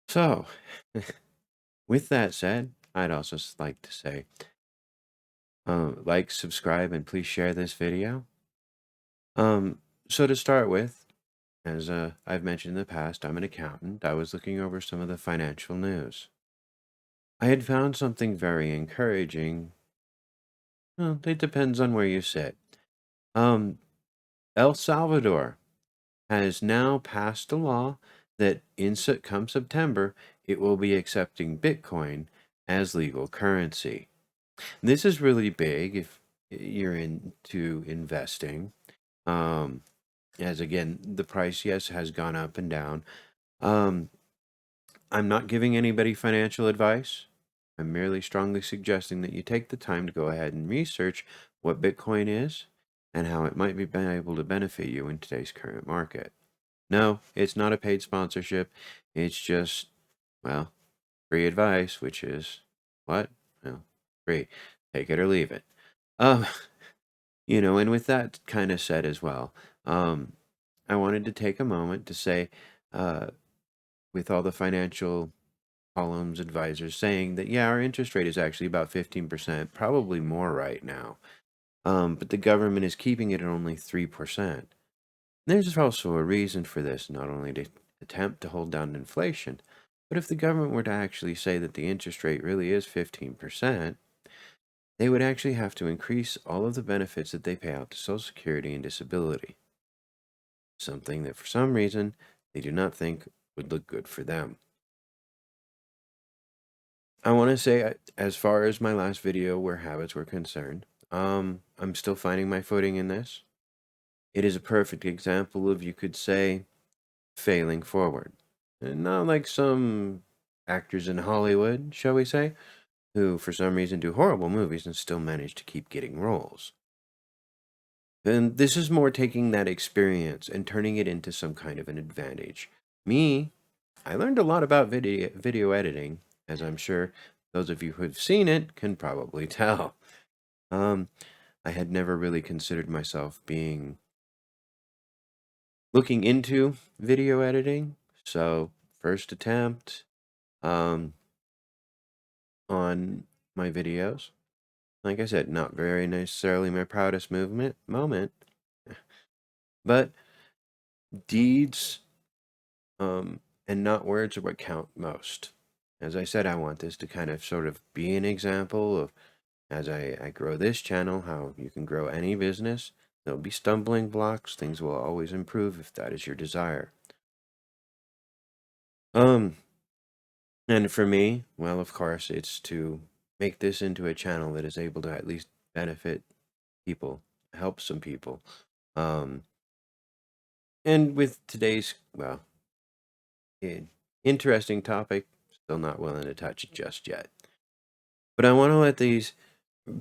So, with that said, I'd also like to say, like, subscribe, and please share this video. So to start with, as I've mentioned in the past, I'm an accountant. I was looking over some of the financial news. I had found something very encouraging. Well, it depends on where you sit. Um, El Salvador has now passed a law that come September, it will be accepting Bitcoin as legal currency. This is really big if you're into investing. Um, as again, the price, yes, has gone up and down. Um, I'm not giving anybody financial advice. I'm merely strongly suggesting that you take the time to go ahead and research what Bitcoin is and how it might be able to benefit you in today's current market. No, it's not a paid sponsorship. It's just, well, free advice, which is what? Well, free. Take it or leave it. Um, and with that kind of said as well, um, I wanted to take a moment to say, uh, with all the financial columns advisors saying that, yeah, our interest rate is actually about 15%, probably more right now. But the government is keeping it at only 3%. There's also a reason for this, not only to attempt to hold down inflation, but if the government were to actually say that the interest rate really is 15%, they would actually have to increase all of the benefits that they pay out to Social Security and disability, something that for some reason they do not think would look good for them. I want to say, as far as my last video where habits were concerned, I'm still finding my footing in this. It is a perfect example of, you could say, failing forward. And not like some actors in Hollywood, shall we say, who for some reason do horrible movies and still manage to keep getting roles. And this is more taking that experience and turning it into some kind of an advantage. Me, I learned a lot about video editing, as I'm sure those of you who have seen it can probably tell. Um, I had never really considered myself looking into video editing, so first attempt um, on my videos. Like I said, not very necessarily my proudest moment, but deeds and not words are what count most. As I said, I want this to kind of sort of be an example of, as I grow this channel, how you can grow any business. There'll be stumbling blocks. Things will always improve if that is your desire. Um, and for me, well, of course, it's to make this into a channel that is able to at least benefit people, help some people. Um, and with today's, well, interesting topic, still not willing to touch it just yet. But I want to let these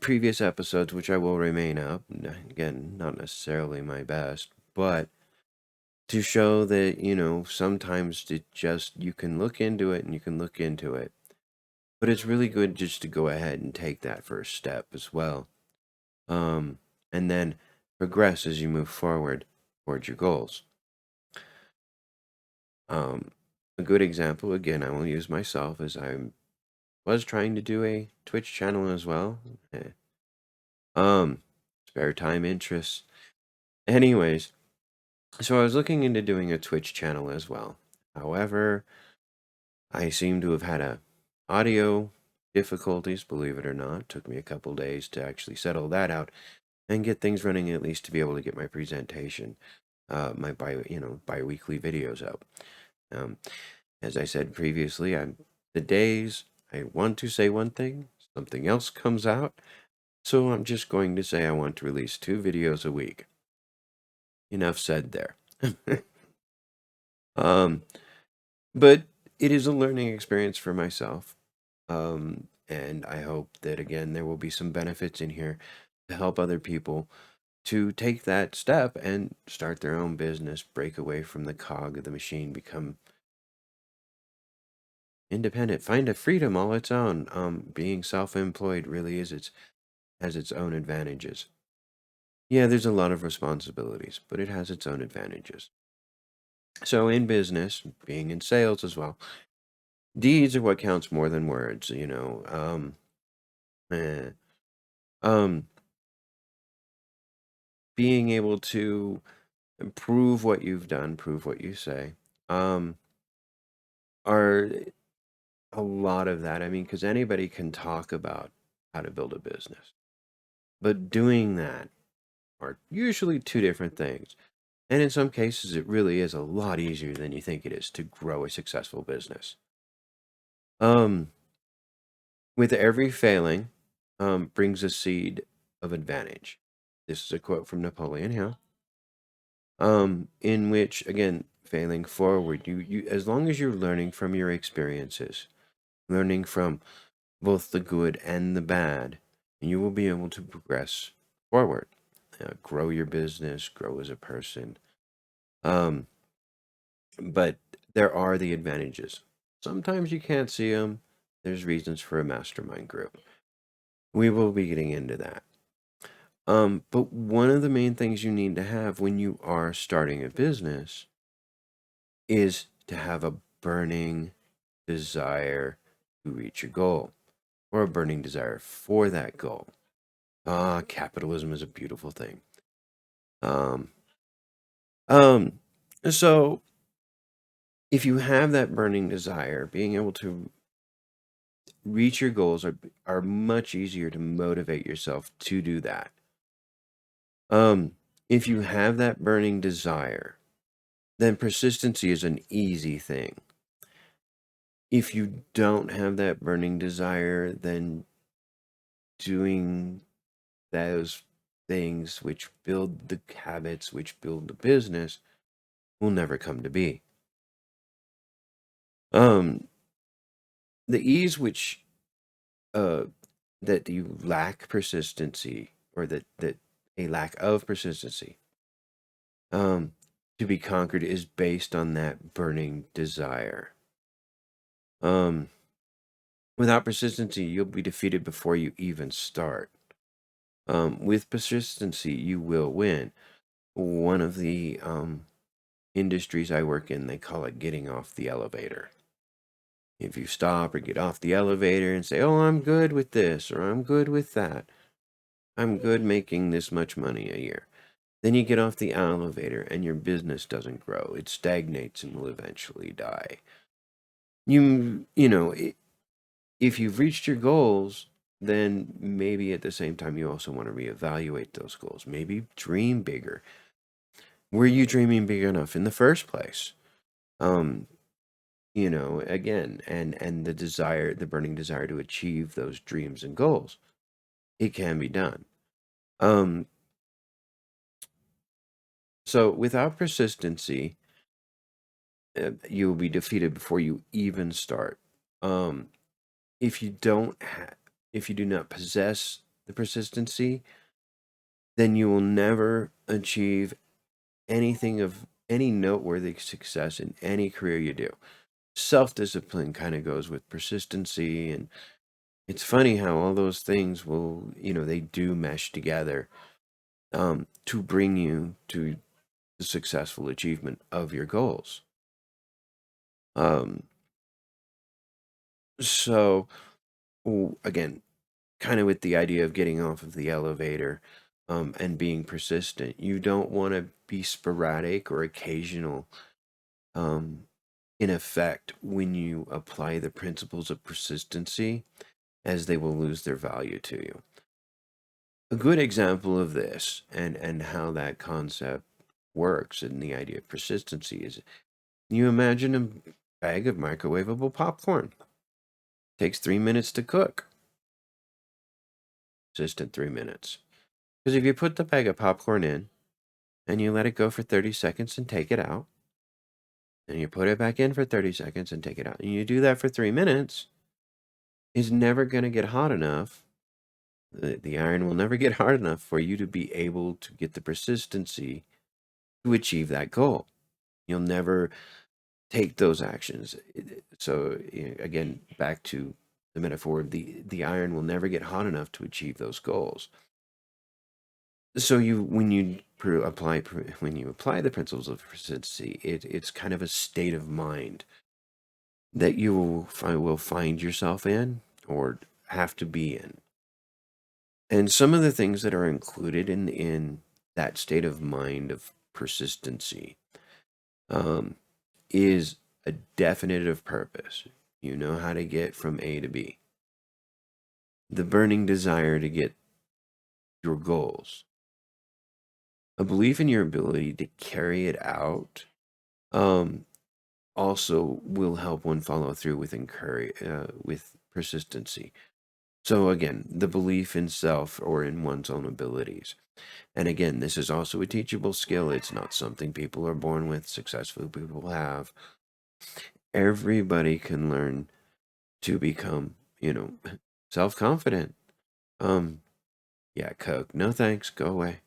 previous episodes, which I will remain up, again, not necessarily my best, but to show that, sometimes you can look into it and you can look into it. But it's really good just to go ahead and take that first step as well. And then progress as you move forward towards your goals. A good example, again, I will use myself, as I was trying to do a Twitch channel as well. Spare time interests. Anyways, so I was looking into doing a Twitch channel as well. However, I seem to have had audio difficulties, believe it or not. It took me a couple days to actually settle that out and get things running, at least to be able to get my presentation, my bi-weekly videos out. As I said previously, the days I want to say one thing, something else comes out. So I'm just going to say I want to release 2 videos a week. Enough said there. um, but it is a learning experience for myself. And I hope that, again, there will be some benefits in here to help other people to take that step and start their own business, break away from the cog of the machine, become independent, find a freedom all its own. Being self-employed really has its own advantages. Yeah, there's a lot of responsibilities, but it has its own advantages. So in business, being in sales as well, Deeds are what counts more than words, eh. Um, being able to prove what you've done, prove what you say, um, are a lot of that. I mean, because anybody can talk about how to build a business, but doing that are usually two different things. And in some cases, it really is a lot easier than you think it is to grow a successful business. Um, with every failing, brings a seed of advantage. This is a quote from Napoleon Hill. In which, again, failing forward, you as long as you're learning from your experiences, learning from both the good and the bad, you will be able to progress forward, grow your business, grow as a person. Um, but there are the advantages. Sometimes you can't see them. There's reasons for a mastermind group. We will be getting into that. But one of the main things you need to have when you are starting a business is to have a burning desire to reach your goal or a burning desire for that goal. Capitalism is a beautiful thing. Um, um, so if you have that burning desire, being able to reach your goals are much easier to motivate yourself to do that. Um, if you have that burning desire, then persistency is an easy thing. If you don't have that burning desire, then doing those things which build the habits, which build the business, will never come to be. Um, the ease which uh that you lack persistency, or that a lack of persistency um to be conquered, is based on that burning desire. Um, without persistency, you'll be defeated before you even start. With persistency, you will win. One of the industries I work in, they call it getting off the elevator. If you stop or get off the elevator and say, "Oh, I'm good with this," or "I'm good with that, I'm good making this much money a year," then you get off the elevator and your business doesn't grow. It stagnates and will eventually die. You know, if you've reached your goals, then maybe at the same time you also want to reevaluate those goals. Maybe dream bigger. Were you dreaming big enough in the first place? Um, again, and the desire, the burning desire to achieve those dreams and goals, it can be done. Um, so without persistency, you will be defeated before you even start. Um, if you don't if you do not possess the persistency, then you will never achieve anything of any noteworthy success in any career you do. Self-discipline kind of goes with persistency, and it's funny how all those things will, they do mesh together to bring you to the successful achievement of your goals. Um, so, again, kind of with the idea of getting off of the elevator and being persistent, you don't want to be sporadic or occasional um, in effect when you apply the principles of persistency, as they will lose their value to you. A good example of this and how that concept works and the idea of persistency is, you imagine a bag of microwavable popcorn. Takes 3 minutes to cook. Persistent 3 minutes. Because if you put the bag of popcorn in and you let it go for 30 seconds and take it out, and you put it back in for 30 seconds and take it out, and you do that for 3 minutes, it's never going to get hot enough. The iron will never get hard enough for you to be able to get the persistency to achieve that goal. You'll never take those actions. So again, back to the metaphor, the iron will never get hot enough to achieve those goals. So when you apply the principles of persistency, it's kind of a state of mind that you will find yourself in or have to be in. And some of the things that are included in that state of mind of persistency um, is a definitive purpose. You know how to get from A to B. The burning desire to get your goals. A belief in your ability to carry it out um, also will help one follow through with persistency. So again, the belief in self or in one's own abilities. And again, this is also a teachable skill. It's not something people are born with, successful people have. Everybody can learn to become, self-confident. Um, yeah, Coke. No thanks. Go away.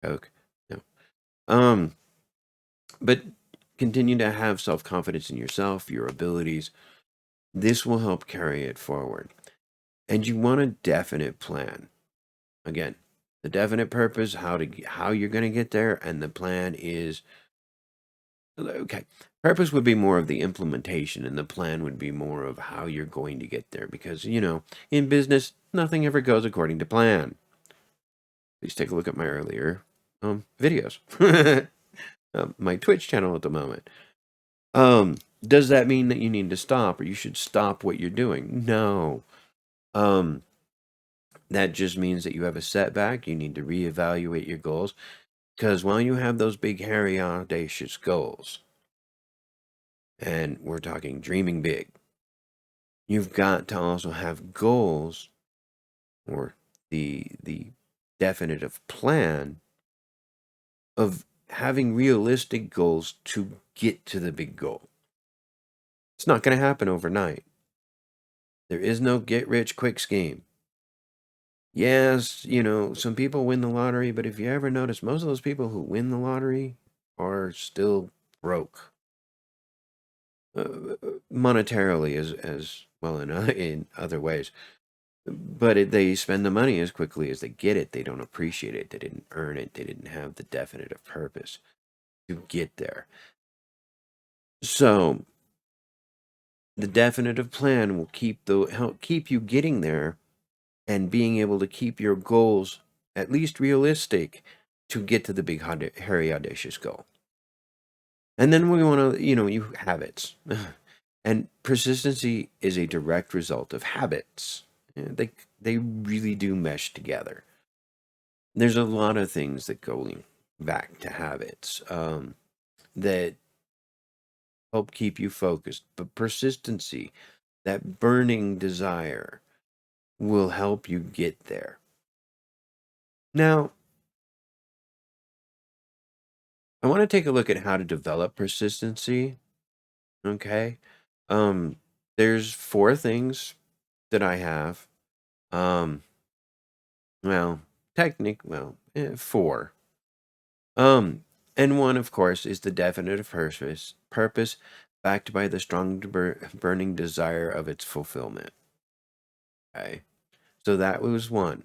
Coke. No. Um, but continue to have self-confidence in yourself, your abilities. This will help carry it forward. And you want a definite plan. Again, the definite purpose, how you're going to get there, and the plan is okay. Purpose would be more of the implementation, and the plan would be more of how you're going to get there. Because in business, nothing ever goes according to plan. Please take a look at my earlier videos, my Twitch channel at the moment. Does that mean that you need to stop or you should stop what you're doing? No. That just means that you have a setback. You need to reevaluate your goals. Because while you have those big, hairy, audacious goals, and we're talking dreaming big, you've got to also have goals or the definitive plan of having realistic goals to get to the big goal. It's not going to happen overnight. There is no get rich quick scheme. Yes, some people win the lottery, but if you ever notice, most of those people who win the lottery are still broke. Monetarily as well in other ways. But they spend the money as quickly as they get it. They don't appreciate it. They didn't earn it. They didn't have the definitive purpose to get there. So the definitive plan will help keep you getting there and being able to keep your goals at least realistic to get to the big, hairy, audacious goal. And then we want to, you habits. And persistency is a direct result of habits. They really do mesh together. There's a lot of things that go back to habits that help keep you focused. But persistency, that burning desire, will help you get there. Now, I want to take a look at how to develop persistency. Okay. Um, there's 4 things that I have. Um, well, 4. Um, and one, of course, is the definitive purpose backed by the strong burning desire of its fulfillment. Okay. So that was one.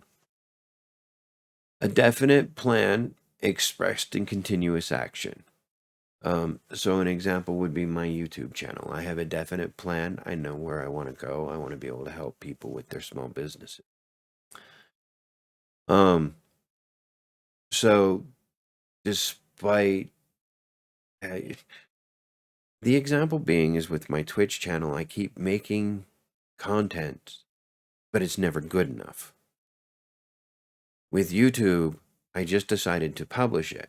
A definite plan expressed in continuous action. So an example would be my YouTube channel. I have a definite plan. I know where I want to go. I want to be able to help people with their small businesses. So despite uh, the example being is with my Twitch channel, I keep making content, but it's never good enough. With YouTube, I just decided to publish it,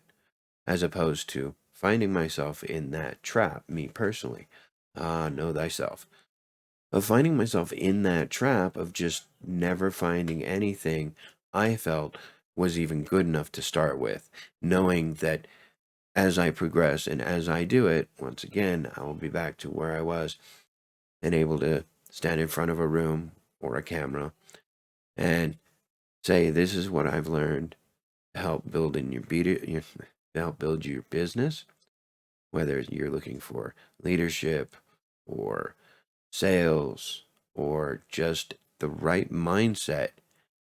as opposed to finding myself in that trap, me personally. Know thyself. Of finding myself in that trap of just never finding anything I felt was even good enough to start with, knowing that as I progress and as I do it, once again, I will be back to where I was and able to stand in front of a room or a camera and say, this is what I've learned to help build your business, whether you're looking for leadership or sales or just the right mindset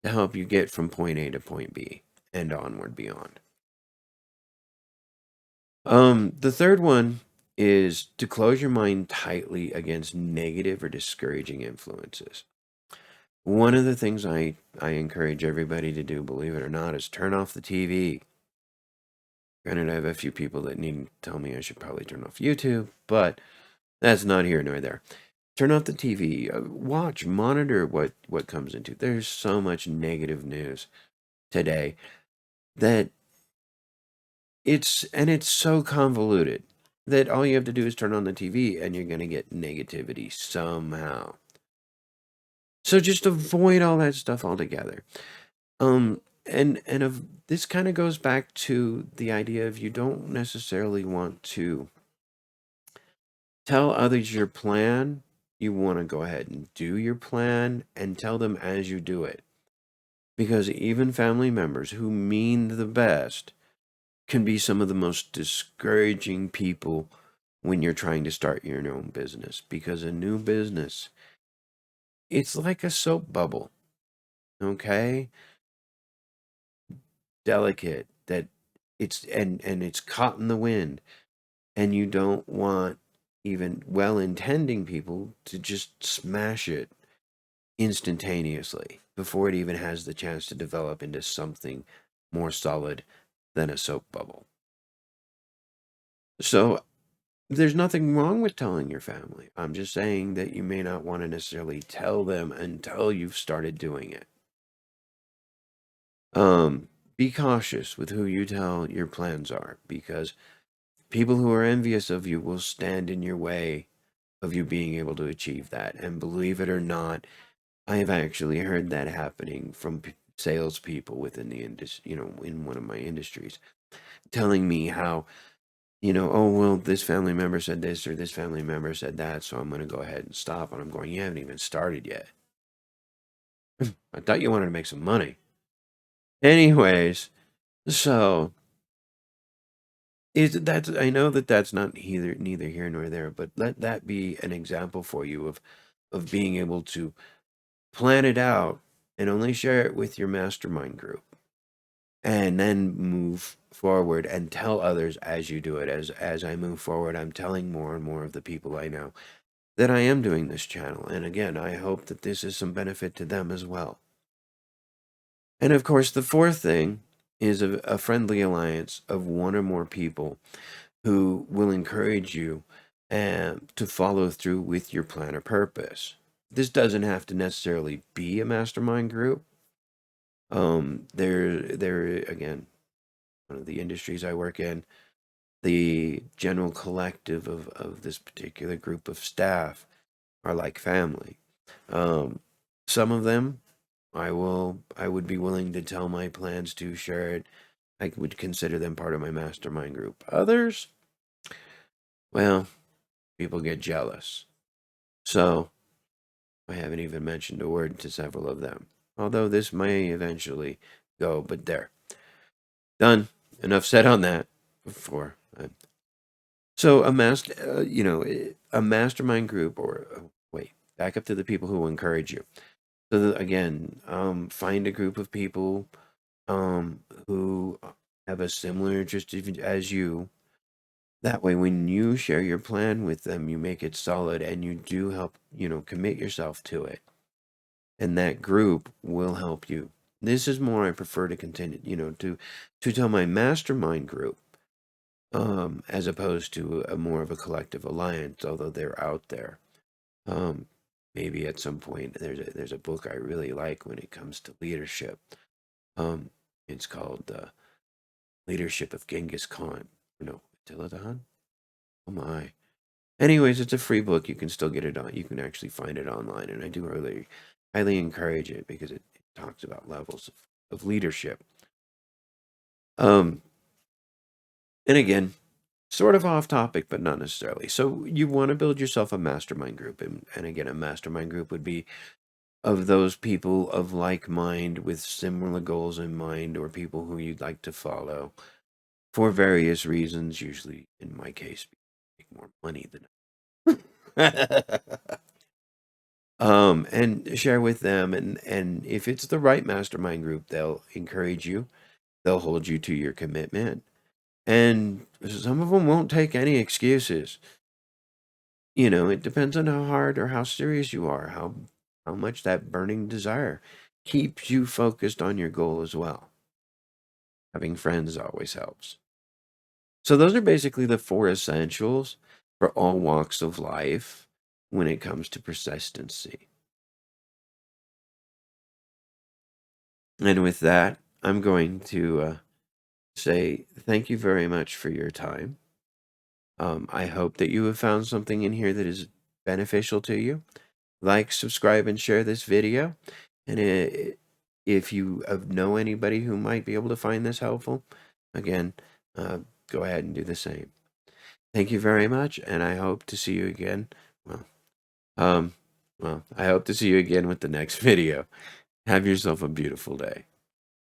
to help you get from point A to point B and onward beyond. The third one is to close your mind tightly against negative or discouraging influences. One of the things I encourage everybody to do, believe it or not, is turn off the TV. Granted, I have a few people that need to tell me I should probably turn off YouTube, but that's not here nor there. Turn off the TV. Watch, monitor what comes into. There's so much negative news today that it's so convoluted that all you have to do is turn on the TV and you're going to get negativity somehow. So just avoid all that stuff altogether. This kind of goes back to the idea of you don't necessarily want to tell others your plan. You want to go ahead and do your plan and tell them as you do it. Because even family members who mean the best can be some of the most discouraging people when you're trying to start your own business. Because a new business, it's like a soap bubble, okay? Delicate, that it's caught in the wind, and you don't want even well-intending people to just smash it instantaneously before it even has the chance to develop into something more solid than a soap bubble. So there's nothing wrong with telling your family. I'm just saying that you may not want to necessarily tell them until you've started doing it. Be cautious with who you tell your plans are, because people who are envious of you will stand in your way of you being able to achieve that. And believe it or not, I have actually heard that happening from salespeople within the industry, in one of my industries, telling me how, oh, well, this family member said this or this family member said that, so I'm going to go ahead and stop. And I'm going, you haven't even started yet. I thought you wanted to make some money. Anyways, so I know that that's not neither here nor there, but let that be an example for you of being able to plan it out and only share it with your mastermind group, and then move forward and tell others as you do it. As I move forward, I'm telling more and more of the people I know that I am doing this channel, and again, I hope that this is some benefit to them as well. And of course, the fourth thing is a friendly alliance of one or more people who will encourage you to follow through with your plan or purpose. This doesn't have to necessarily be a mastermind group. There again, one of the industries I work in, the general collective of this particular group of staff are like family. Some of them I would be willing to tell my plans to, share it. I would consider them part of my mastermind group. Others, well, people get jealous. So I haven't even mentioned a word to several of them. Although this may eventually go, but there. Done. Enough said on that before. So a mastermind group, or wait, back up to the people who encourage you. So again, find a group of people who have a similar interest as you. That way, when you share your plan with them, you make it solid and you do help, commit yourself to it. And that group will help you. This is more I prefer to continue, to tell my mastermind group, as opposed to a more of a collective alliance, although they're out there. Maybe at some point there's a book I really like when it comes to leadership. It's called Leadership of Genghis Khan. No, Attila. Oh my. Anyways, it's a free book. You can still get it on. You can actually find it online, and I do really highly encourage it because it talks about levels of leadership. And again, sort of off topic, but not necessarily. So you want to build yourself a mastermind group, and again, a mastermind group would be of those people of like mind with similar goals in mind, or people who you'd like to follow for various reasons. Usually, in my case, make more money than. And share with them, and if it's the right mastermind group, they'll encourage you, they'll hold you to your commitment, And some of them won't take any excuses. It depends on how hard or how serious you are, how much that burning desire keeps you focused on your goal as well. Having friends always helps. So those are basically the four essentials for all walks of life when it comes to persistency. And with that, I'm going to say thank you very much for your time. I hope that you have found something in here that is beneficial to you. Like, subscribe, and share this video. And if you know anybody who might be able to find this helpful, again, uh, go ahead and do the same. Thank you very much, and I hope to see you again. Well, um, I hope to see you again with the next video. Have yourself a beautiful day.